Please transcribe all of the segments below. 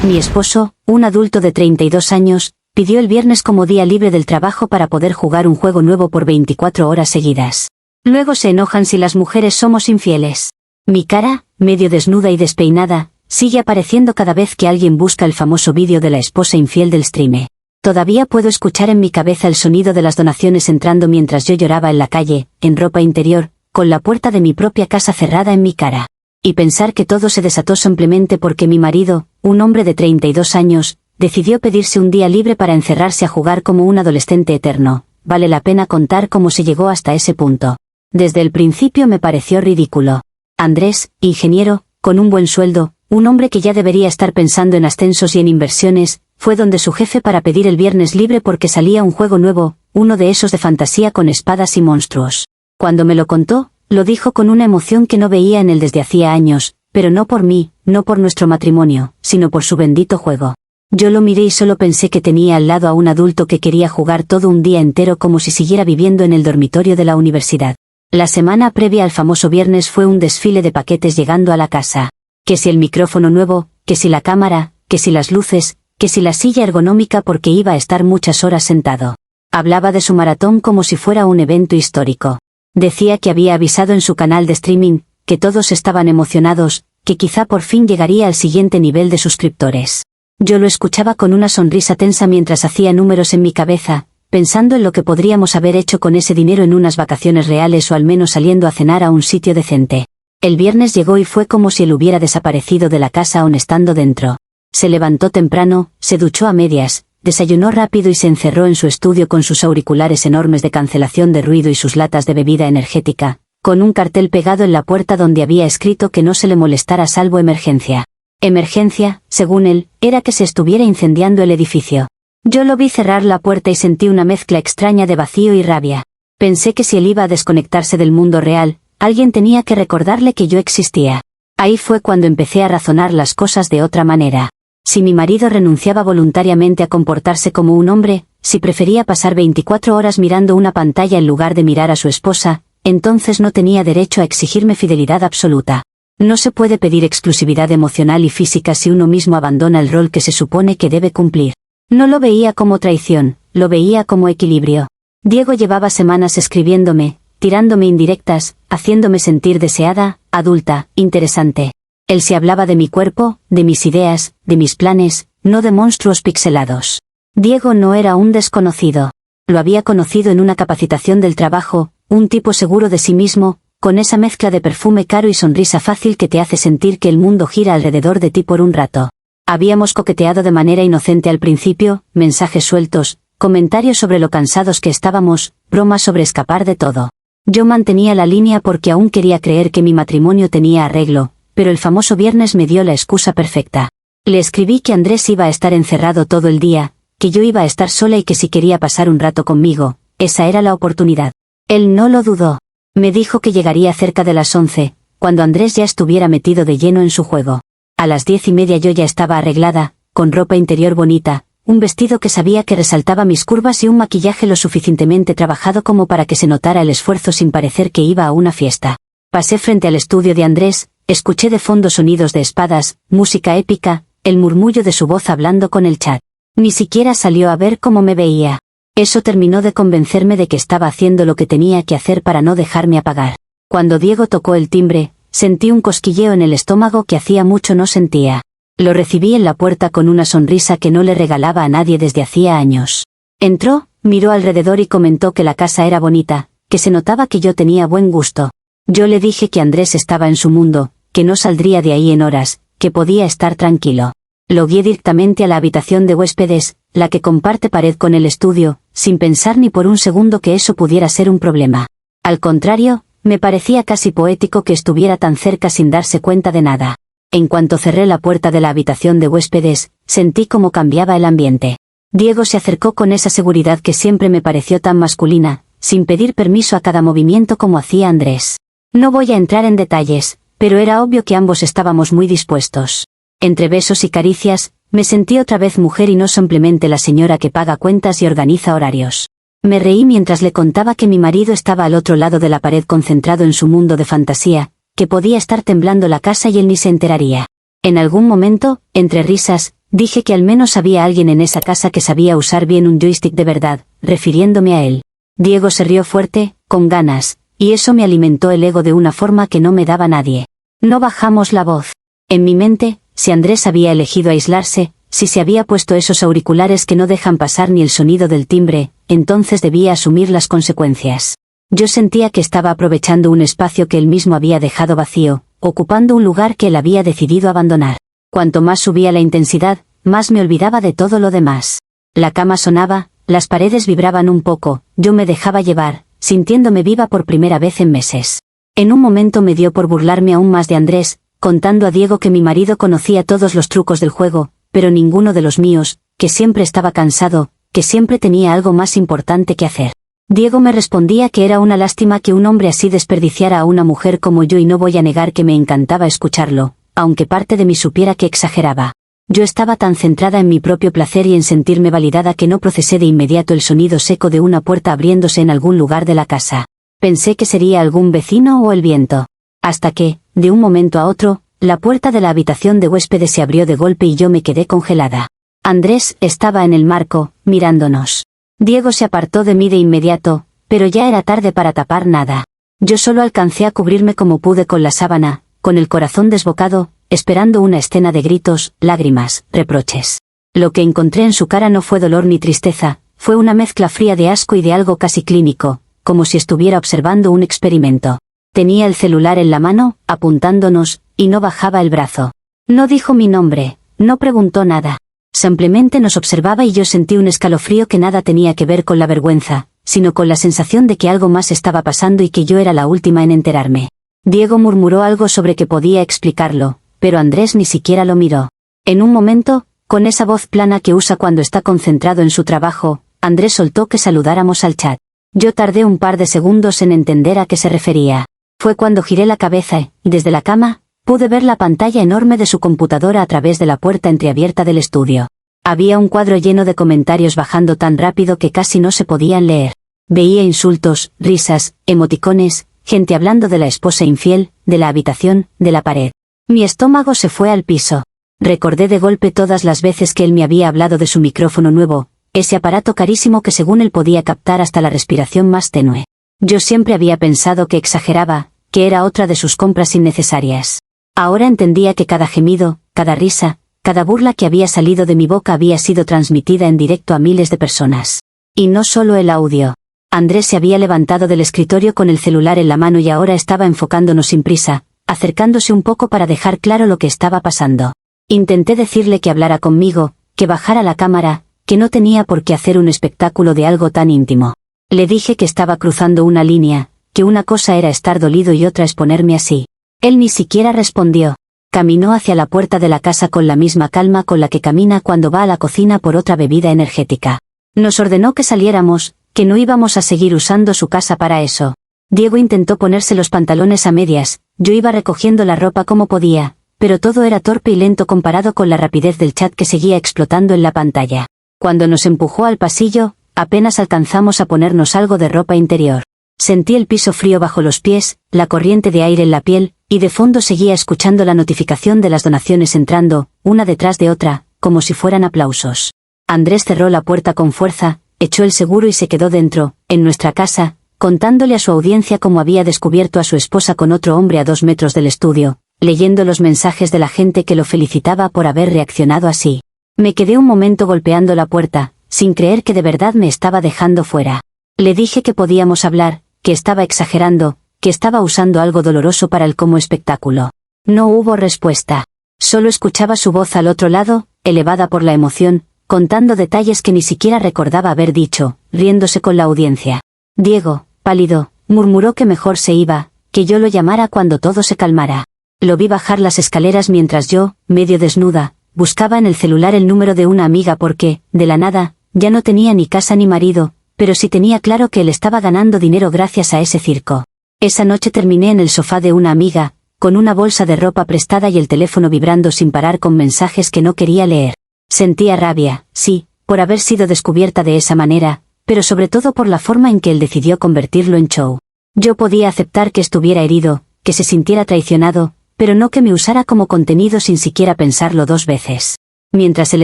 Mi esposo, un adulto de 32 años, pidió el viernes como día libre del trabajo para poder jugar un juego nuevo por 24 horas seguidas. Luego se enojan si las mujeres somos infieles. Mi cara, medio desnuda y despeinada, sigue apareciendo cada vez que alguien busca el famoso vídeo de la esposa infiel del streamer. Todavía puedo escuchar en mi cabeza el sonido de las donaciones entrando mientras yo lloraba en la calle, en ropa interior, con la puerta de mi propia casa cerrada en mi cara. Y pensar que todo se desató simplemente porque mi marido, un hombre de 32 años, decidió pedirse un día libre para encerrarse a jugar como un adolescente eterno. Vale la pena contar cómo se llegó hasta ese punto. Desde el principio me pareció ridículo. Andrés, ingeniero, con un buen sueldo, un hombre que ya debería estar pensando en ascensos y en inversiones, fue donde su jefe para pedir el viernes libre porque salía un juego nuevo, uno de esos de fantasía con espadas y monstruos. Cuando me lo contó, lo dijo con una emoción que no veía en él desde hacía años, pero no por mí, no por nuestro matrimonio, sino por su bendito juego. Yo lo miré y solo pensé que tenía al lado a un adulto que quería jugar todo un día entero como si siguiera viviendo en el dormitorio de la universidad. La semana previa al famoso viernes fue un desfile de paquetes llegando a la casa. Que si el micrófono nuevo, que si la cámara, que si las luces, que si la silla ergonómica porque iba a estar muchas horas sentado. Hablaba de su maratón como si fuera un evento histórico. Decía que había avisado en su canal de streaming, que todos estaban emocionados, que quizá por fin llegaría al siguiente nivel de suscriptores. Yo lo escuchaba con una sonrisa tensa mientras hacía números en mi cabeza, pensando en lo que podríamos haber hecho con ese dinero en unas vacaciones reales o al menos saliendo a cenar a un sitio decente. El viernes llegó y fue como si él hubiera desaparecido de la casa aun estando dentro. Se levantó temprano, se duchó a medias, desayunó rápido y se encerró en su estudio con sus auriculares enormes de cancelación de ruido y sus latas de bebida energética, con un cartel pegado en la puerta donde había escrito que no se le molestara salvo emergencia. Emergencia, según él, era que se estuviera incendiando el edificio. Yo lo vi cerrar la puerta y sentí una mezcla extraña de vacío y rabia. Pensé que si él iba a desconectarse del mundo real, alguien tenía que recordarle que yo existía. Ahí fue cuando empecé a razonar las cosas de otra manera. Si mi marido renunciaba voluntariamente a comportarse como un hombre, si prefería pasar 24 horas mirando una pantalla en lugar de mirar a su esposa, entonces no tenía derecho a exigirme fidelidad absoluta. No se puede pedir exclusividad emocional y física si uno mismo abandona el rol que se supone que debe cumplir. No lo veía como traición, lo veía como equilibrio. Diego llevaba semanas escribiéndome, tirándome indirectas, haciéndome sentir deseada, adulta, interesante. Él se hablaba de mi cuerpo, de mis ideas, de mis planes, no de monstruos pixelados. Diego no era un desconocido. Lo había conocido en una capacitación del trabajo, un tipo seguro de sí mismo, con esa mezcla de perfume caro y sonrisa fácil que te hace sentir que el mundo gira alrededor de ti por un rato. Habíamos coqueteado de manera inocente al principio, mensajes sueltos, comentarios sobre lo cansados que estábamos, bromas sobre escapar de todo. Yo mantenía la línea porque aún quería creer que mi matrimonio tenía arreglo, pero el famoso viernes me dio la excusa perfecta. Le escribí que Andrés iba a estar encerrado todo el día, que yo iba a estar sola y que si quería pasar un rato conmigo, esa era la oportunidad. Él no lo dudó. Me dijo que llegaría cerca de las 11, cuando Andrés ya estuviera metido de lleno en su juego. A las 10:30 yo ya estaba arreglada, con ropa interior bonita, un vestido que sabía que resaltaba mis curvas y un maquillaje lo suficientemente trabajado como para que se notara el esfuerzo sin parecer que iba a una fiesta. Pasé frente al estudio de Andrés, escuché de fondo sonidos de espadas, música épica, el murmullo de su voz hablando con el chat. Ni siquiera salió a ver cómo me veía. Eso terminó de convencerme de que estaba haciendo lo que tenía que hacer para no dejarme apagar. Cuando Diego tocó el timbre, sentí un cosquilleo en el estómago que hacía mucho no sentía. Lo recibí en la puerta con una sonrisa que no le regalaba a nadie desde hacía años. Entró, miró alrededor y comentó que la casa era bonita, que se notaba que yo tenía buen gusto. Yo le dije que Andrés estaba en su mundo, que no saldría de ahí en horas, que podía estar tranquilo. Lo guié directamente a la habitación de huéspedes, la que comparte pared con el estudio, sin pensar ni por un segundo que eso pudiera ser un problema. Al contrario, me parecía casi poético que estuviera tan cerca sin darse cuenta de nada. En cuanto cerré la puerta de la habitación de huéspedes, sentí cómo cambiaba el ambiente. Diego se acercó con esa seguridad que siempre me pareció tan masculina, sin pedir permiso a cada movimiento como hacía Andrés. No voy a entrar en detalles, pero era obvio que ambos estábamos muy dispuestos. Entre besos y caricias, me sentí otra vez mujer y no simplemente la señora que paga cuentas y organiza horarios. Me reí mientras le contaba que mi marido estaba al otro lado de la pared concentrado en su mundo de fantasía, que podía estar temblando la casa y él ni se enteraría. En algún momento, entre risas, Dije que al menos había alguien en esa casa que sabía usar bien un joystick de verdad, refiriéndome a él. Diego se rió fuerte, con ganas, y eso me alimentó el ego de una forma que no me daba nadie. No bajamos la voz. En mi mente, si Andrés había elegido aislarse, si se había puesto esos auriculares que no dejan pasar ni el sonido del timbre, entonces debía asumir las consecuencias. Yo sentía que estaba aprovechando un espacio que él mismo había dejado vacío, ocupando un lugar que él había decidido abandonar. Cuanto más subía la intensidad, más me olvidaba de todo lo demás. La cama sonaba, las paredes vibraban un poco, yo me dejaba llevar, sintiéndome viva por primera vez en meses. En un momento me dio por burlarme aún más de Andrés, contando a Diego que mi marido conocía todos los trucos del juego, pero ninguno de los míos, que siempre estaba cansado, que siempre tenía algo más importante que hacer. Diego me respondía que era una lástima que un hombre así desperdiciara a una mujer como yo y no voy a negar que me encantaba escucharlo, aunque parte de mí supiera que exageraba. Yo estaba tan centrada en mi propio placer y en sentirme validada que no procesé de inmediato el sonido seco de una puerta abriéndose en algún lugar de la casa. Pensé que sería algún vecino o el viento. Hasta que, de un momento a otro, la puerta de la habitación de huéspedes se abrió de golpe y yo me quedé congelada. Andrés estaba en el marco, mirándonos. Diego se apartó de mí de inmediato, pero ya era tarde para tapar nada. Yo solo alcancé a cubrirme como pude con la sábana, con el corazón desbocado, esperando una escena de gritos, lágrimas, reproches. Lo que encontré en su cara no fue dolor ni tristeza, fue una mezcla fría de asco y de algo casi clínico, como si estuviera observando un experimento. Tenía el celular en la mano, apuntándonos, y no bajaba el brazo. No dijo mi nombre, no preguntó nada. Simplemente nos observaba y yo sentí un escalofrío que nada tenía que ver con la vergüenza, sino con la sensación de que algo más estaba pasando y que yo era la última en enterarme. Diego murmuró algo sobre que podía explicarlo, pero Andrés ni siquiera lo miró. En un momento, con esa voz plana que usa cuando está concentrado en su trabajo, Andrés soltó que saludáramos al chat. Yo tardé un par de segundos en entender a qué se refería. Fue cuando giré la cabeza y, desde la cama, pude ver la pantalla enorme de su computadora a través de la puerta entreabierta del estudio. Había un cuadro lleno de comentarios bajando tan rápido que casi no se podían leer. Veía insultos, risas, emoticones, gente hablando de la esposa infiel, de la habitación, de la pared. Mi estómago se fue al piso. Recordé de golpe todas las veces que él me había hablado de su micrófono nuevo, ese aparato carísimo que según él podía captar hasta la respiración más tenue. Yo siempre había pensado que exageraba, que era otra de sus compras innecesarias. Ahora entendía que cada gemido, cada risa, cada burla que había salido de mi boca había sido transmitida en directo a miles de personas. Y no solo el audio. Andrés se había levantado del escritorio con el celular en la mano y ahora estaba enfocándonos sin prisa, acercándose un poco para dejar claro lo que estaba pasando. Intenté decirle que hablara conmigo, que bajara la cámara, que no tenía por qué hacer un espectáculo de algo tan íntimo. Le dije que estaba cruzando una línea, que una cosa era estar dolido y otra es ponerme así. Él ni siquiera respondió. Caminó hacia la puerta de la casa con la misma calma con la que camina cuando va a la cocina por otra bebida energética. Nos ordenó que saliéramos, que no íbamos a seguir usando su casa para eso. Diego intentó ponerse los pantalones a medias, yo iba recogiendo la ropa como podía, pero todo era torpe y lento comparado con la rapidez del chat que seguía explotando en la pantalla. Cuando nos empujó al pasillo, apenas alcanzamos a ponernos algo de ropa interior. Sentí el piso frío bajo los pies, la corriente de aire en la piel, y de fondo seguía escuchando la notificación de las donaciones entrando, una detrás de otra, como si fueran aplausos. Andrés cerró la puerta con fuerza, echó el seguro y se quedó dentro, en nuestra casa, contándole a su audiencia cómo había descubierto a su esposa con otro hombre a 2 metros del estudio, leyendo los mensajes de la gente que lo felicitaba por haber reaccionado así. Me quedé un momento golpeando la puerta, sin creer que de verdad me estaba dejando fuera. Le dije que podíamos hablar, que estaba exagerando, que estaba usando algo doloroso para él como espectáculo. No hubo respuesta. Solo escuchaba su voz al otro lado, elevada por la emoción, contando detalles que ni siquiera recordaba haber dicho, riéndose con la audiencia. Diego, pálido, murmuró que mejor se iba, que yo lo llamara cuando todo se calmara. Lo vi bajar las escaleras mientras yo, medio desnuda, buscaba en el celular el número de una amiga porque, de la nada, ya no tenía ni casa ni marido, pero sí tenía claro que él estaba ganando dinero gracias a ese circo. Esa noche terminé en el sofá de una amiga, con una bolsa de ropa prestada y el teléfono vibrando sin parar con mensajes que no quería leer. Sentía rabia, sí, por haber sido descubierta de esa manera, pero sobre todo por la forma en que él decidió convertirlo en show. Yo podía aceptar que estuviera herido, que se sintiera traicionado, pero no que me usara como contenido sin siquiera pensarlo 2 veces. Mientras él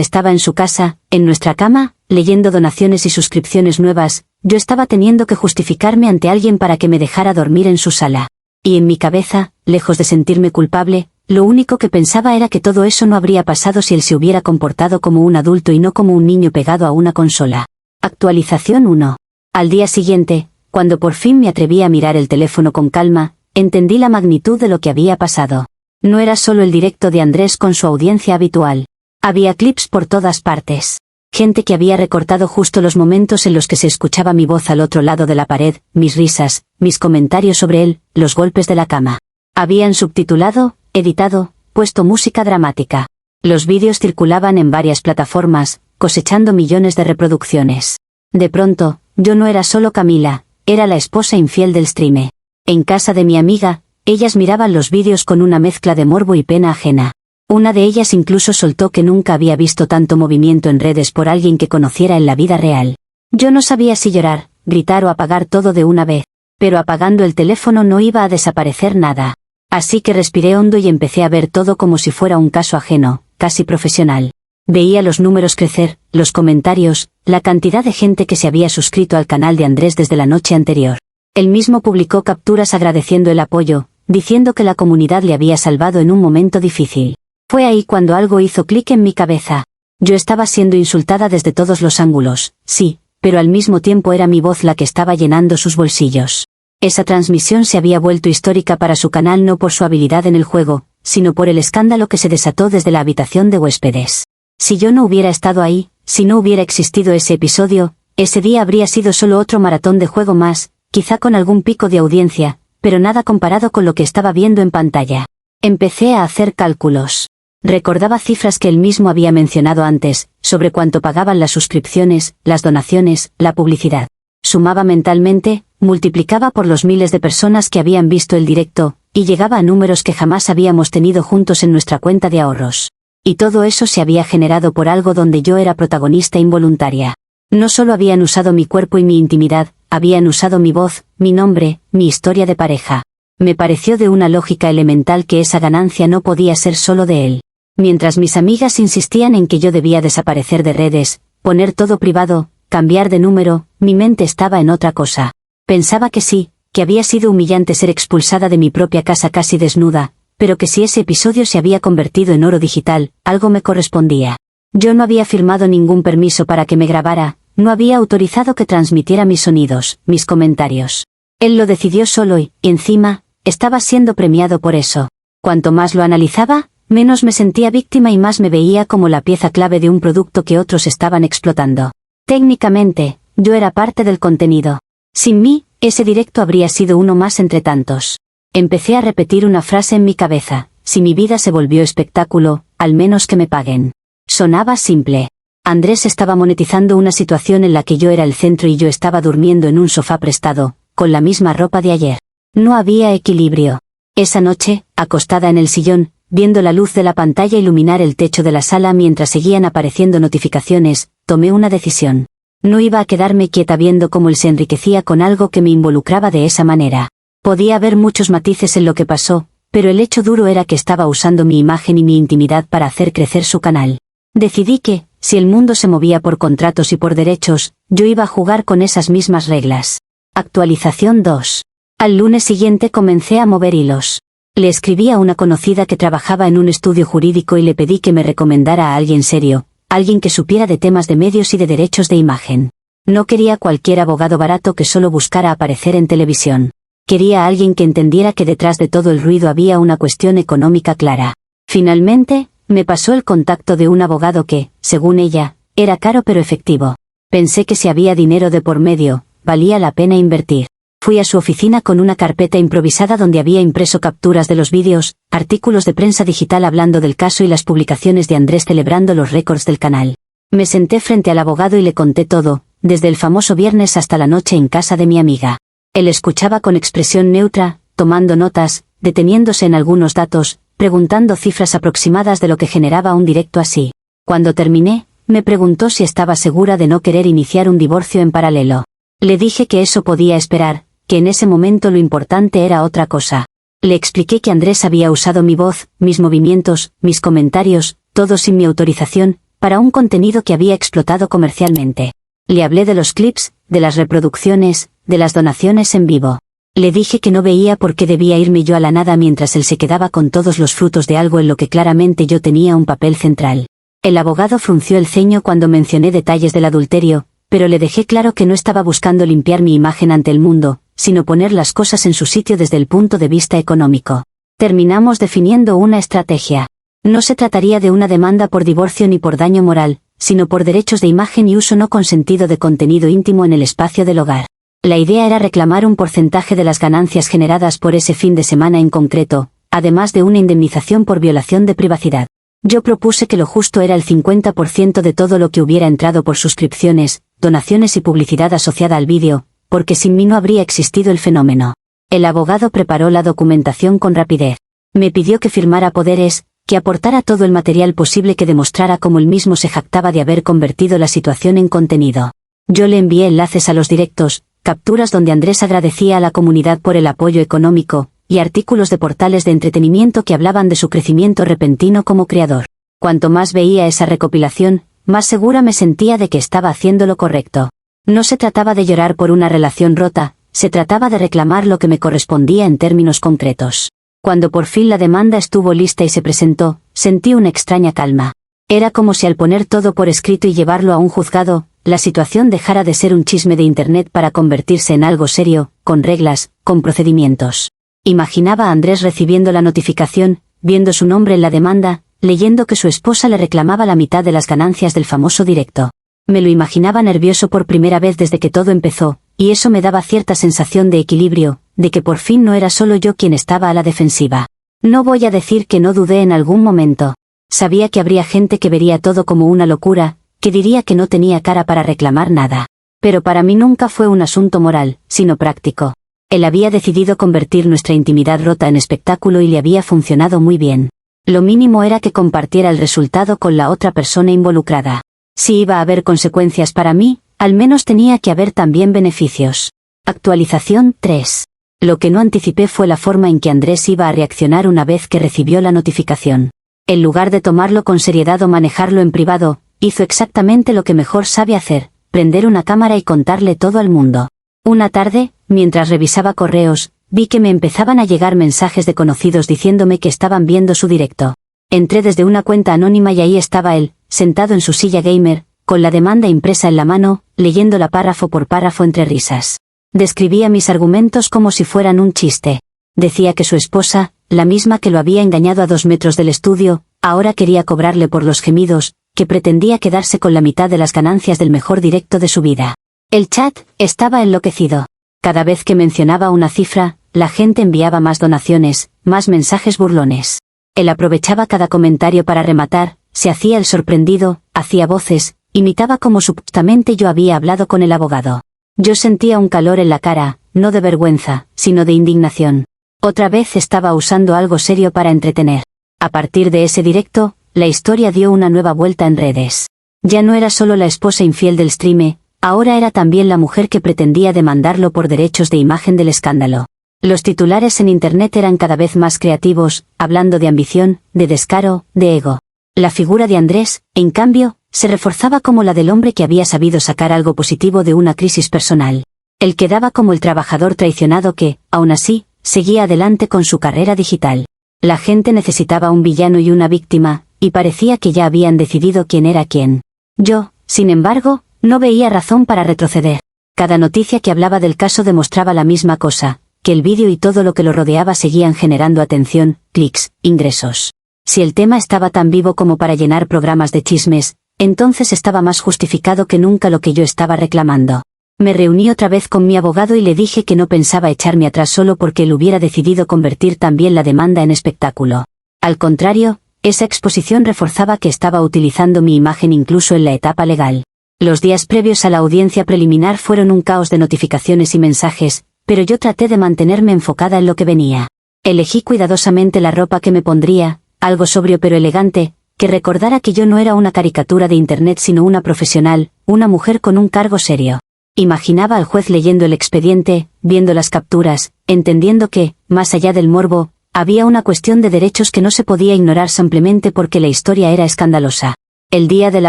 estaba en su casa, en nuestra cama, leyendo donaciones y suscripciones nuevas, yo estaba teniendo que justificarme ante alguien para que me dejara dormir en su sala. Y en mi cabeza, lejos de sentirme culpable, lo único que pensaba era que todo eso no habría pasado si él se hubiera comportado como un adulto y no como un niño pegado a una consola. Actualización 1. Al día siguiente, cuando por fin me atreví a mirar el teléfono con calma, entendí la magnitud de lo que había pasado. No era solo el directo de Andrés con su audiencia habitual. Había clips por todas partes. Gente que había recortado justo los momentos en los que se escuchaba mi voz al otro lado de la pared, mis risas, mis comentarios sobre él, los golpes de la cama. Habían subtitulado, editado, puesto música dramática. Los vídeos circulaban en varias plataformas, cosechando millones de reproducciones. De pronto, yo no era solo Camila, era la esposa infiel del streamer. En casa de mi amiga, ellas miraban los vídeos con una mezcla de morbo y pena ajena. Una de ellas incluso soltó que nunca había visto tanto movimiento en redes por alguien que conociera en la vida real. Yo no sabía si llorar, gritar o apagar todo de una vez, pero apagando el teléfono no iba a desaparecer nada. Así que respiré hondo y empecé a ver todo como si fuera un caso ajeno, casi profesional. Veía los números crecer, los comentarios, la cantidad de gente que se había suscrito al canal de Andrés desde la noche anterior. Él mismo publicó capturas agradeciendo el apoyo, diciendo que la comunidad le había salvado en un momento difícil. Fue ahí cuando algo hizo clic en mi cabeza. Yo estaba siendo insultada desde todos los ángulos, sí, pero al mismo tiempo era mi voz la que estaba llenando sus bolsillos. Esa transmisión se había vuelto histórica para su canal no por su habilidad en el juego, sino por el escándalo que se desató desde la habitación de huéspedes. Si yo no hubiera estado ahí, si no hubiera existido ese episodio, ese día habría sido solo otro maratón de juego más, quizá con algún pico de audiencia, pero nada comparado con lo que estaba viendo en pantalla. Empecé a hacer cálculos. Recordaba cifras que él mismo había mencionado antes, sobre cuánto pagaban las suscripciones, las donaciones, la publicidad. Sumaba mentalmente, multiplicaba por los miles de personas que habían visto el directo, y llegaba a números que jamás habíamos tenido juntos en nuestra cuenta de ahorros. Y todo eso se había generado por algo donde yo era protagonista involuntaria. No solo habían usado mi cuerpo y mi intimidad, habían usado mi voz, mi nombre, mi historia de pareja. Me pareció de una lógica elemental que esa ganancia no podía ser solo de él. Mientras mis amigas insistían en que yo debía desaparecer de redes, poner todo privado, cambiar de número, mi mente estaba en otra cosa. Pensaba que sí, que había sido humillante ser expulsada de mi propia casa casi desnuda, pero que si ese episodio se había convertido en oro digital, algo me correspondía. Yo no había firmado ningún permiso para que me grabara, no había autorizado que transmitiera mis sonidos, mis comentarios. Él lo decidió solo y, encima, estaba siendo premiado por eso. Cuanto más lo analizaba, menos me sentía víctima y más me veía como la pieza clave de un producto que otros estaban explotando. Técnicamente, yo era parte del contenido. Sin mí, ese directo habría sido uno más entre tantos. Empecé a repetir una frase en mi cabeza: si mi vida se volvió espectáculo, al menos que me paguen. Sonaba simple. Andrés estaba monetizando una situación en la que yo era el centro y yo estaba durmiendo en un sofá prestado, con la misma ropa de ayer. No había equilibrio. Esa noche, acostada en el sillón, viendo la luz de la pantalla iluminar el techo de la sala mientras seguían apareciendo notificaciones, tomé una decisión. No iba a quedarme quieta viendo cómo él se enriquecía con algo que me involucraba de esa manera. Podía haber muchos matices en lo que pasó, pero el hecho duro era que estaba usando mi imagen y mi intimidad para hacer crecer su canal. Decidí que, si el mundo se movía por contratos y por derechos, yo iba a jugar con esas mismas reglas. Actualización 2. Al lunes siguiente comencé a mover hilos. Le escribí a una conocida que trabajaba en un estudio jurídico y le pedí que me recomendara a alguien serio, alguien que supiera de temas de medios y de derechos de imagen. No quería cualquier abogado barato que solo buscara aparecer en televisión. Quería a alguien que entendiera que detrás de todo el ruido había una cuestión económica clara. Finalmente, me pasó el contacto de un abogado que, según ella, era caro pero efectivo. Pensé que si había dinero de por medio, valía la pena invertir. Fui a su oficina con una carpeta improvisada donde había impreso capturas de los vídeos, artículos de prensa digital hablando del caso y las publicaciones de Andrés celebrando los récords del canal. Me senté frente al abogado y le conté todo, desde el famoso viernes hasta la noche en casa de mi amiga. Él escuchaba con expresión neutra, tomando notas, deteniéndose en algunos datos, preguntando cifras aproximadas de lo que generaba un directo así. Cuando terminé, me preguntó si estaba segura de no querer iniciar un divorcio en paralelo. Le dije que eso podía esperar, que en ese momento lo importante era otra cosa. Le expliqué que Andrés había usado mi voz, mis movimientos, mis comentarios, todo sin mi autorización, para un contenido que había explotado comercialmente. Le hablé de los clips, de las reproducciones, de las donaciones en vivo. Le dije que no veía por qué debía irme yo a la nada mientras él se quedaba con todos los frutos de algo en lo que claramente yo tenía un papel central. El abogado frunció el ceño cuando mencioné detalles del adulterio, pero le dejé claro que no estaba buscando limpiar mi imagen ante el mundo, sino poner las cosas en su sitio desde el punto de vista económico. Terminamos definiendo una estrategia. No se trataría de una demanda por divorcio ni por daño moral, sino por derechos de imagen y uso no consentido de contenido íntimo en el espacio del hogar. La idea era reclamar un porcentaje de las ganancias generadas por ese fin de semana en concreto, además de una indemnización por violación de privacidad. Yo propuse que lo justo era el 50% de todo lo que hubiera entrado por suscripciones, donaciones y publicidad asociada al vídeo, porque sin mí no habría existido el fenómeno. El abogado preparó la documentación con rapidez. Me pidió que firmara poderes, que aportara todo el material posible que demostrara cómo él mismo se jactaba de haber convertido la situación en contenido. Yo le envié enlaces a los directos, capturas donde Andrés agradecía a la comunidad por el apoyo económico, y artículos de portales de entretenimiento que hablaban de su crecimiento repentino como creador. Cuanto más veía esa recopilación, más segura me sentía de que estaba haciendo lo correcto. No se trataba de llorar por una relación rota, se trataba de reclamar lo que me correspondía en términos concretos. Cuando por fin la demanda estuvo lista y se presentó, sentí una extraña calma. Era como si al poner todo por escrito y llevarlo a un juzgado, la situación dejara de ser un chisme de internet para convertirse en algo serio, con reglas, con procedimientos. Imaginaba a Andrés recibiendo la notificación, viendo su nombre en la demanda, leyendo que su esposa le reclamaba la mitad de las ganancias del famoso directo. Me lo imaginaba nervioso por primera vez desde que todo empezó, y eso me daba cierta sensación de equilibrio, de que por fin no era solo yo quien estaba a la defensiva. No voy a decir que no dudé en algún momento. Sabía que habría gente que vería todo como una locura, que diría que no tenía cara para reclamar nada. Pero para mí nunca fue un asunto moral, sino práctico. Él había decidido convertir nuestra intimidad rota en espectáculo y le había funcionado muy bien. Lo mínimo era que compartiera el resultado con la otra persona involucrada. Si iba a haber consecuencias para mí, al menos tenía que haber también beneficios. Actualización 3. Lo que no anticipé fue la forma en que Andrés iba a reaccionar una vez que recibió la notificación. En lugar de tomarlo con seriedad o manejarlo en privado, hizo exactamente lo que mejor sabe hacer, prender una cámara y contarle todo al mundo. Una tarde, mientras revisaba correos, vi que me empezaban a llegar mensajes de conocidos diciéndome que estaban viendo su directo. Entré desde una cuenta anónima y ahí estaba él, sentado en su silla gamer, con la demanda impresa en la mano, leyéndola párrafo por párrafo entre risas. Describía mis argumentos como si fueran un chiste. Decía que su esposa, la misma que lo había engañado a 2 metros del estudio, ahora quería cobrarle por los gemidos, que pretendía quedarse con la mitad de las ganancias del mejor directo de su vida. El chat estaba enloquecido. Cada vez que mencionaba una cifra, la gente enviaba más donaciones, más mensajes burlones. Él aprovechaba cada comentario para rematar, se hacía el sorprendido, hacía voces, imitaba como supuestamente yo había hablado con el abogado. Yo sentía un calor en la cara, no de vergüenza, sino de indignación. Otra vez estaba usando algo serio para entretener. A partir de ese directo, la historia dio una nueva vuelta en redes. Ya no era solo la esposa infiel del streamer, ahora era también la mujer que pretendía demandarlo por derechos de imagen del escándalo. Los titulares en internet eran cada vez más creativos, hablando de ambición, de descaro, de ego. La figura de Andrés, en cambio, se reforzaba como la del hombre que había sabido sacar algo positivo de una crisis personal. Él quedaba como el trabajador traicionado que, aún así, seguía adelante con su carrera digital. La gente necesitaba un villano y una víctima, y parecía que ya habían decidido quién era quién. Yo, sin embargo, no veía razón para retroceder. Cada noticia que hablaba del caso demostraba la misma cosa, que el vídeo y todo lo que lo rodeaba seguían generando atención, clics, ingresos. Si el tema estaba tan vivo como para llenar programas de chismes, entonces estaba más justificado que nunca lo que yo estaba reclamando. Me reuní otra vez con mi abogado y le dije que no pensaba echarme atrás solo porque él hubiera decidido convertir también la demanda en espectáculo. Al contrario, esa exposición reforzaba que estaba utilizando mi imagen incluso en la etapa legal. Los días previos a la audiencia preliminar fueron un caos de notificaciones y mensajes, pero yo traté de mantenerme enfocada en lo que venía. Elegí cuidadosamente la ropa que me pondría, algo sobrio pero elegante, que recordara que yo no era una caricatura de internet sino una profesional, una mujer con un cargo serio. Imaginaba al juez leyendo el expediente, viendo las capturas, entendiendo que, más allá del morbo, Había una cuestión de derechos que no se podía ignorar simplemente porque la historia era escandalosa. El día de la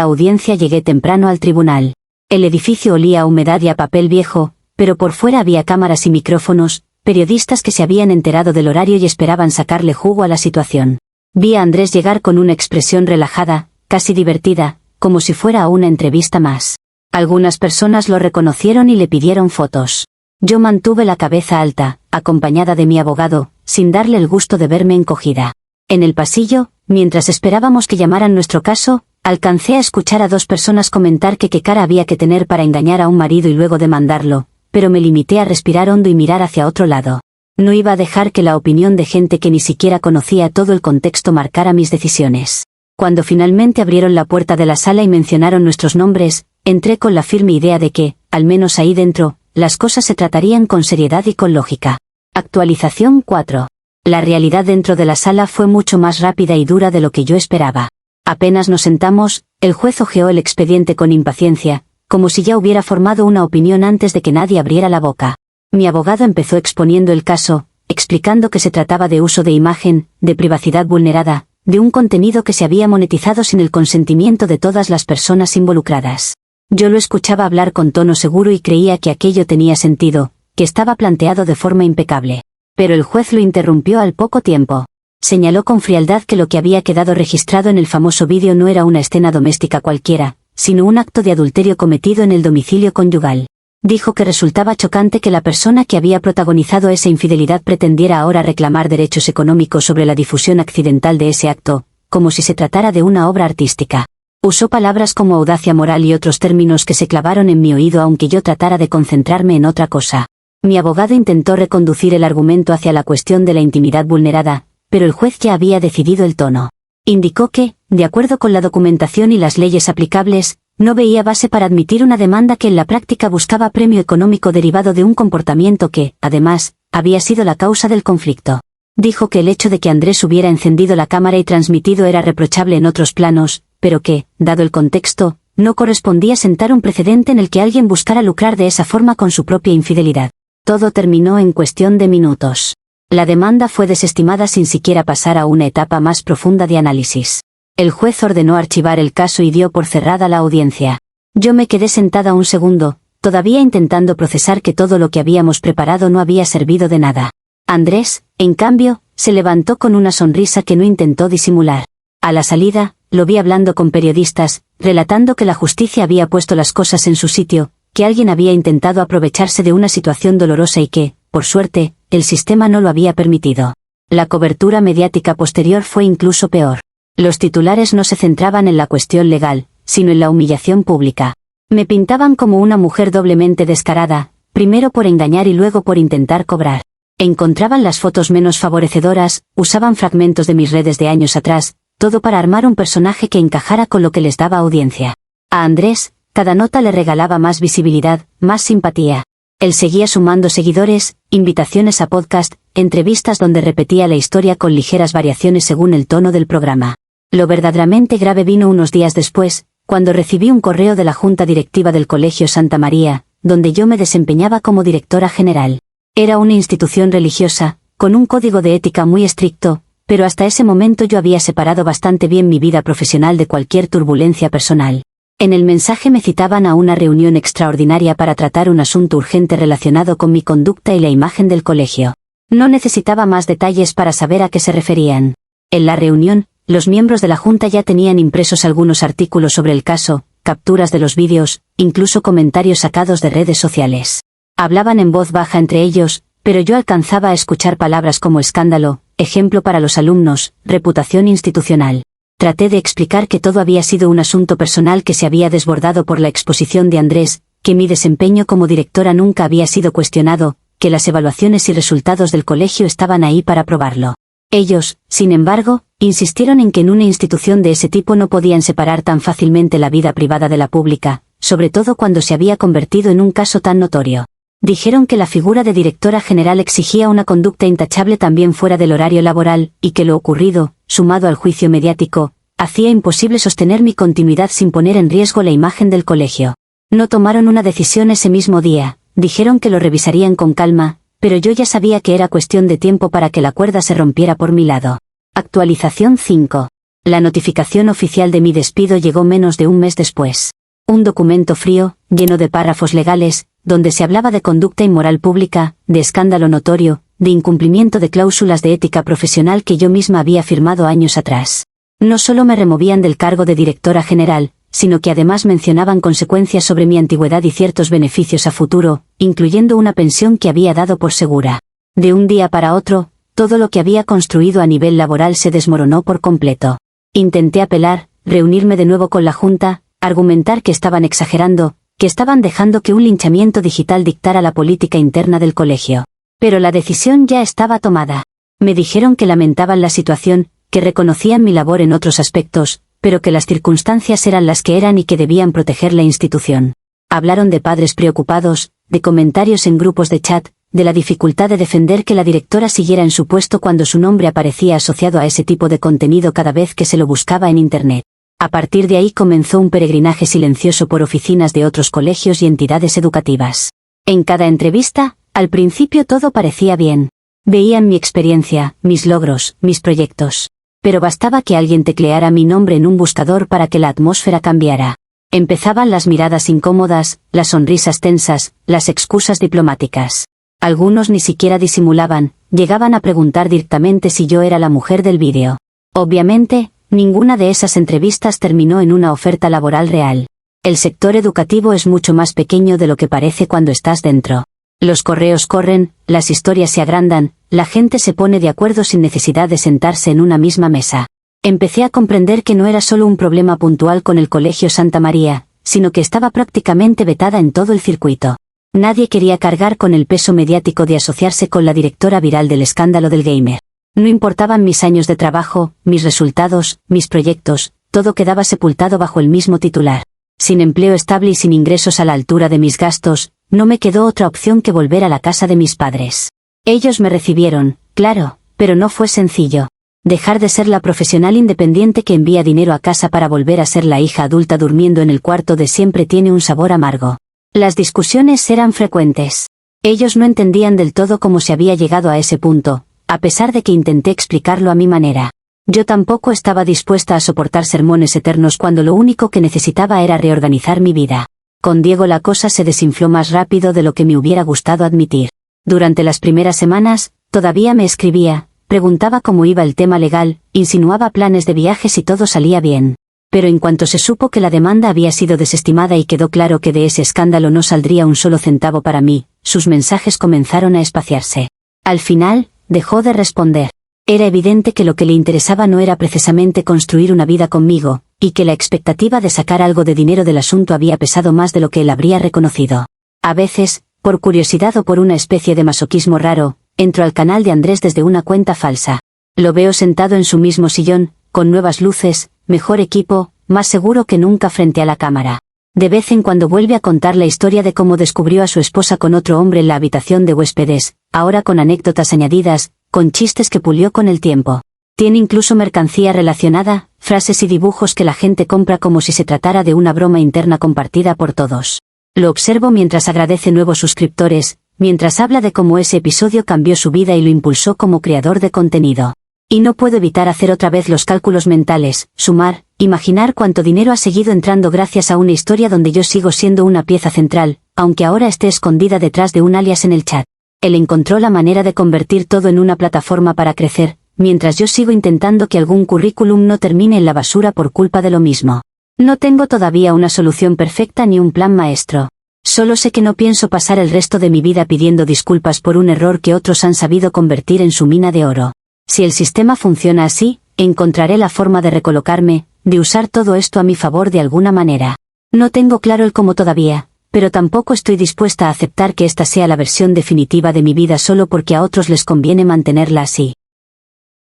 audiencia llegué temprano al tribunal. El edificio olía a humedad y a papel viejo, pero por fuera había cámaras y micrófonos, periodistas que se habían enterado del horario y esperaban sacarle jugo a la situación. Vi a Andrés llegar con una expresión relajada, casi divertida, como si fuera una entrevista más. Algunas personas lo reconocieron y le pidieron fotos. Yo mantuve la cabeza alta, acompañada de mi abogado, sin darle el gusto de verme encogida. En el pasillo, mientras esperábamos que llamaran nuestro caso, alcancé a escuchar a dos personas comentar que qué cara había que tener para engañar a un marido y luego demandarlo, pero me limité a respirar hondo y mirar hacia otro lado. No iba a dejar que la opinión de gente que ni siquiera conocía todo el contexto marcara mis decisiones. Cuando finalmente abrieron la puerta de la sala y mencionaron nuestros nombres, entré con la firme idea de que, al menos ahí dentro, las cosas se tratarían con seriedad y con lógica. Actualización 4. La realidad dentro de la sala fue mucho más rápida y dura de lo que yo esperaba. Apenas nos sentamos, el juez hojeó el expediente con impaciencia, como si ya hubiera formado una opinión antes de que nadie abriera la boca. Mi abogado empezó exponiendo el caso, explicando que se trataba de uso de imagen, de privacidad vulnerada, de un contenido que se había monetizado sin el consentimiento de todas las personas involucradas. Yo lo escuchaba hablar con tono seguro y creía que aquello tenía sentido, que estaba planteado de forma impecable. Pero el juez lo interrumpió al poco tiempo. Señaló con frialdad que lo que había quedado registrado en el famoso vídeo no era una escena doméstica cualquiera, sino un acto de adulterio cometido en el domicilio conyugal. Dijo que resultaba chocante que la persona que había protagonizado esa infidelidad pretendiera ahora reclamar derechos económicos sobre la difusión accidental de ese acto, como si se tratara de una obra artística. Usó palabras como audacia moral y otros términos que se clavaron en mi oído aunque yo tratara de concentrarme en otra cosa. Mi abogado intentó reconducir el argumento hacia la cuestión de la intimidad vulnerada, pero el juez ya había decidido el tono. Indicó que, de acuerdo con la documentación y las leyes aplicables, no veía base para admitir una demanda que en la práctica buscaba premio económico derivado de un comportamiento que, además, había sido la causa del conflicto. Dijo que el hecho de que Andrés hubiera encendido la cámara y transmitido era reprochable en otros planos, pero que, dado el contexto, no correspondía sentar un precedente en el que alguien buscara lucrar de esa forma con su propia infidelidad. Todo terminó en cuestión de minutos. La demanda fue desestimada sin siquiera pasar a una etapa más profunda de análisis. El juez ordenó archivar el caso y dio por cerrada la audiencia. Yo me quedé sentada un segundo, todavía intentando procesar que todo lo que habíamos preparado no había servido de nada. Andrés, en cambio, se levantó con una sonrisa que no intentó disimular. A la salida, lo vi hablando con periodistas, relatando que la justicia había puesto las cosas en su sitio, que alguien había intentado aprovecharse de una situación dolorosa y que, por suerte, el sistema no lo había permitido. La cobertura mediática posterior fue incluso peor. Los titulares no se centraban en la cuestión legal, sino en la humillación pública. Me pintaban como una mujer doblemente descarada, primero por engañar y luego por intentar cobrar. Encontraban las fotos menos favorecedoras, usaban fragmentos de mis redes de años atrás, todo para armar un personaje que encajara con lo que les daba audiencia. A Andrés, cada nota le regalaba más visibilidad, más simpatía. Él seguía sumando seguidores, invitaciones a podcast, entrevistas donde repetía la historia con ligeras variaciones según el tono del programa. Lo verdaderamente grave vino unos días después, cuando recibí un correo de la Junta Directiva del Colegio Santa María, donde yo me desempeñaba como directora general. Era una institución religiosa, con un código de ética muy estricto, pero hasta ese momento yo había separado bastante bien mi vida profesional de cualquier turbulencia personal. En el mensaje me citaban a una reunión extraordinaria para tratar un asunto urgente relacionado con mi conducta y la imagen del colegio. No necesitaba más detalles para saber a qué se referían. En la reunión, los miembros de la Junta ya tenían impresos algunos artículos sobre el caso, capturas de los vídeos, incluso comentarios sacados de redes sociales. Hablaban en voz baja entre ellos, pero yo alcanzaba a escuchar palabras como escándalo, ejemplo para los alumnos, reputación institucional. Traté de explicar que todo había sido un asunto personal que se había desbordado por la exposición de Andrés, que mi desempeño como directora nunca había sido cuestionado, que las evaluaciones y resultados del colegio estaban ahí para probarlo. Ellos, sin embargo, insistieron en que en una institución de ese tipo no podían separar tan fácilmente la vida privada de la pública, sobre todo cuando se había convertido en un caso tan notorio. Dijeron que la figura de directora general exigía una conducta intachable también fuera del horario laboral, y que lo ocurrido, sumado al juicio mediático, hacía imposible sostener mi continuidad sin poner en riesgo la imagen del colegio. No tomaron una decisión ese mismo día, dijeron que lo revisarían con calma, pero yo ya sabía que era cuestión de tiempo para que la cuerda se rompiera por mi lado. Actualización 5. La notificación oficial de mi despido llegó menos de un mes después. Un documento frío, lleno de párrafos legales, donde se hablaba de conducta inmoral pública, de escándalo notorio, de incumplimiento de cláusulas de ética profesional que yo misma había firmado años atrás. No solo me removían del cargo de directora general, sino que además mencionaban consecuencias sobre mi antigüedad y ciertos beneficios a futuro, incluyendo una pensión que había dado por segura. De un día para otro, todo lo que había construido a nivel laboral se desmoronó por completo. Intenté apelar, reunirme de nuevo con la Junta, argumentar que estaban exagerando, que estaban dejando que un linchamiento digital dictara la política interna del colegio. Pero la decisión ya estaba tomada. Me dijeron que lamentaban la situación, que reconocían mi labor en otros aspectos, pero que las circunstancias eran las que eran y que debían proteger la institución. Hablaron de padres preocupados, de comentarios en grupos de chat, de la dificultad de defender que la directora siguiera en su puesto cuando su nombre aparecía asociado a ese tipo de contenido cada vez que se lo buscaba en Internet. A partir de ahí comenzó un peregrinaje silencioso por oficinas de otros colegios y entidades educativas. En cada entrevista, al principio todo parecía bien. Veían mi experiencia, mis logros, mis proyectos. Pero bastaba que alguien tecleara mi nombre en un buscador para que la atmósfera cambiara. Empezaban las miradas incómodas, las sonrisas tensas, las excusas diplomáticas. Algunos ni siquiera disimulaban, llegaban a preguntar directamente si yo era la mujer del vídeo. Obviamente, ninguna de esas entrevistas terminó en una oferta laboral real. El sector educativo es mucho más pequeño de lo que parece cuando estás dentro. Los correos corren, las historias se agrandan, la gente se pone de acuerdo sin necesidad de sentarse en una misma mesa. Empecé a comprender que no era solo un problema puntual con el Colegio Santa María, sino que estaba prácticamente vetada en todo el circuito. Nadie quería cargar con el peso mediático de asociarse con la directora viral del escándalo del gamer. No importaban mis años de trabajo, mis resultados, mis proyectos, todo quedaba sepultado bajo el mismo titular. Sin empleo estable y sin ingresos a la altura de mis gastos, no me quedó otra opción que volver a la casa de mis padres. Ellos me recibieron, claro, pero no fue sencillo. Dejar de ser la profesional independiente que envía dinero a casa para volver a ser la hija adulta durmiendo en el cuarto de siempre tiene un sabor amargo. Las discusiones eran frecuentes. Ellos no entendían del todo cómo se había llegado a ese punto, a pesar de que intenté explicarlo a mi manera. Yo tampoco estaba dispuesta a soportar sermones eternos cuando lo único que necesitaba era reorganizar mi vida. Con Diego la cosa se desinfló más rápido de lo que me hubiera gustado admitir. Durante las primeras semanas, todavía me escribía, preguntaba cómo iba el tema legal, insinuaba planes de viajes y todo salía bien. Pero en cuanto se supo que la demanda había sido desestimada y quedó claro que de ese escándalo no saldría un solo centavo para mí, sus mensajes comenzaron a espaciarse. Al final, dejó de responder. Era evidente que lo que le interesaba no era precisamente construir una vida conmigo, y que la expectativa de sacar algo de dinero del asunto había pesado más de lo que él habría reconocido. A veces, por curiosidad o por una especie de masoquismo raro, entro al canal de Andrés desde una cuenta falsa. Lo veo sentado en su mismo sillón, con nuevas luces, mejor equipo, más seguro que nunca frente a la cámara. De vez en cuando vuelve a contar la historia de cómo descubrió a su esposa con otro hombre en la habitación de huéspedes, ahora con anécdotas añadidas, con chistes que pulió con el tiempo. Tiene incluso mercancía relacionada, frases y dibujos que la gente compra como si se tratara de una broma interna compartida por todos. Lo observo mientras agradece nuevos suscriptores, mientras habla de cómo ese episodio cambió su vida y lo impulsó como creador de contenido. Y no puedo evitar hacer otra vez los cálculos mentales, sumar, imaginar cuánto dinero ha seguido entrando gracias a una historia donde yo sigo siendo una pieza central, aunque ahora esté escondida detrás de un alias en el chat. Él encontró la manera de convertir todo en una plataforma para crecer, mientras yo sigo intentando que algún currículum no termine en la basura por culpa de lo mismo. No tengo todavía una solución perfecta ni un plan maestro. Solo sé que no pienso pasar el resto de mi vida pidiendo disculpas por un error que otros han sabido convertir en su mina de oro. Si el sistema funciona así, encontraré la forma de recolocarme, de usar todo esto a mi favor de alguna manera. No tengo claro el cómo todavía, pero tampoco estoy dispuesta a aceptar que esta sea la versión definitiva de mi vida solo porque a otros les conviene mantenerla así.